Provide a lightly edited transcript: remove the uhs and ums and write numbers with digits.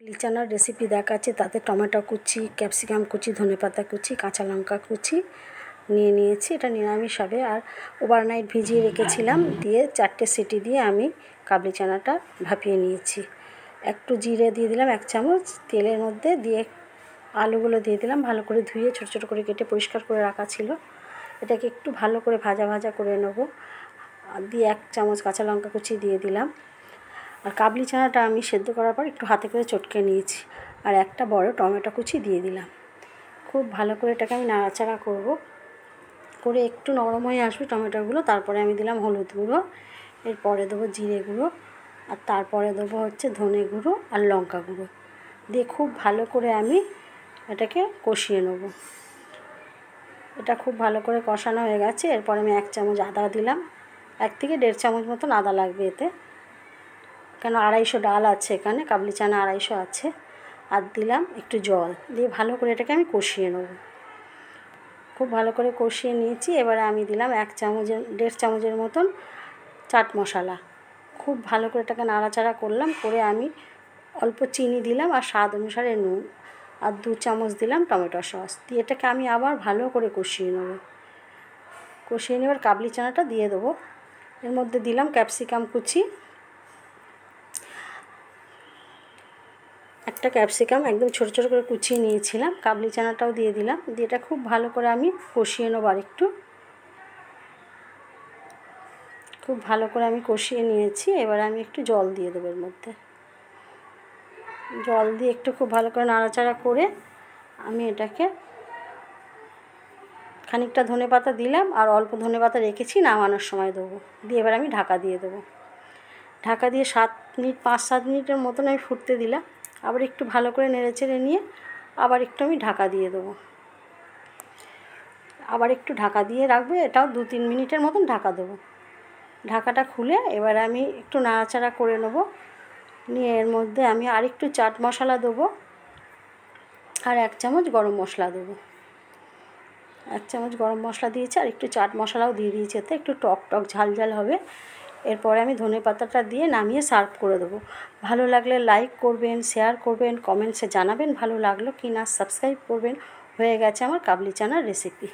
লিচানার recipe দেখাচ্ছি। তাতে tomato কুচি, ক্যাপসিকাম কুচি, ধনেপাতা কুচি, কাঁচা লঙ্কা কুচি নিয়ে নিয়েছি। এটা নিরামিষ হবে। আর ওভারনাইট ভিজিয়ে রেখেছিলাম, দিয়ে 4টে সিটি দিয়ে আমি কাবলি চানাটা ভাপিয়ে নিয়েছি। একটু জিরে দিয়ে দিলাম 1 চামচ তেলের মধ্যে, দিয়ে আলুগুলো দিয়ে দিলাম। ভালো করে ধুয়ে ছোটো ছোটো করে কেটে পরিষ্কার করে রাখা ছিল। এটাকে একটু ভালো করে ভাজা ভাজা করে নেব। দিয়ে 1 চামচ কাঁচা লঙ্কা কুচি দিয়ে দিলাম। আর কাবলি চানাটা আমি সেদ্ধ করার পর একটু হাতে করে চটকে নিয়েছি। আর একটা বড় টমেটো কুচি দিয়ে দিলাম। খুব ভালো করে এটাকে আমি নাড়াচাড়া করব, করে একটু নরম হয়ে আসবে টমেটোগুলো। তারপরে আমি দিলাম হলুদ গুঁড়ো, এরপরে দেবো জিরে গুঁড়ো, আর তারপরে দেবো হচ্ছে ধনে গুঁড়ো আর লঙ্কা গুঁড়ো। দিয়ে খুব ভালো করে আমি এটাকে কষিয়ে নেব। এটা খুব ভালো করে কষানো হয়ে গেছে। এরপর আমি 1 চামচ আদা দিলাম। 1 থেকে 1.5 চামচ মতন আদা লাগবে এতে, কেন 250 ডাল আছে এখানে, কাবলি চানা 250 আছে। আর দিলাম একটু জল, দিয়ে ভালো করে এটাকে আমি কষিয়ে নেব। খুব ভালো করে কষিয়ে নিয়েছি। এবারে আমি দিলাম 1.5 চামচের মতন চাট মশলা। খুব ভালো করে এটাকে নাড়াচাড়া করলাম, করে আমি অল্প চিনি দিলাম আর স্বাদ অনুসারে নুন, আর 2 চামচ দিলাম টমেটো সস। দিয়ে এটাকে আমি আবার ভালো করে কষিয়ে নেব। কষিয়ে নেবার কাবলি চানাটা দিয়ে দেবো। এর মধ্যে দিলাম ক্যাপসিকাম কুচি, একটা ক্যাপসিকাম একদম ছোটো ছোটো করে কুচিয়ে নিয়েছিলাম। কাবলি চানাটাও দিয়ে দিলাম। দিয়ে এটা খুব ভালো করে আমি কষিয়ে নেব। আর একটু খুব ভালো করে আমি কষিয়ে নিয়েছি। এবার আমি একটু জল দিয়ে দেবো এর মধ্যে। জল দিয়ে একটু খুব ভালো করে নাড়াচাড়া করে আমি এটাকে খানিকটা ধনেপাতা দিলাম, আর অল্প ধনেপাতা রেখেছি, নামানোর সময় দেবো। দিয়ে এবার আমি ঢাকা দিয়ে দেবো। ঢাকা দিয়ে 5-7 মিনিটের মতন আমি ফুটতে দিলাম। আবার একটু ভালো করে নেড়েচেড়ে নিয়ে আবার একটু আমি ঢাকা দিয়ে দেবো। আবার একটু ঢাকা দিয়ে রাখবে, এটাও 2-3 মিনিটের মতন ঢাকা দেবো। ঢাকাটা খুলে এবার আমি একটু নাড়াচাড়া করে নেব। নিয়ে এর মধ্যে আমি আর একটু চাট মশলা দেবো, আর 1 চামচ গরম মশলা দেবো। 1 চামচ গরম মশলা দিয়েছি, আর একটু চাট মশলাও দিয়ে দিয়েছি। এতে একটু টক টক ঝাল ঝাল হবে। এরপরে আমি ধনেপাতাটা দিয়ে নামিয়ে সার্ভ করে দেবো। ভালো লাগলে লাইক করবেন, শেয়ার করবেন, কমেন্টসে জানাবেন ভালো লাগলো কি না, সাবস্ক্রাইব করবেন। হয়ে গেছে আমার কাবলি চানার রেসিপি।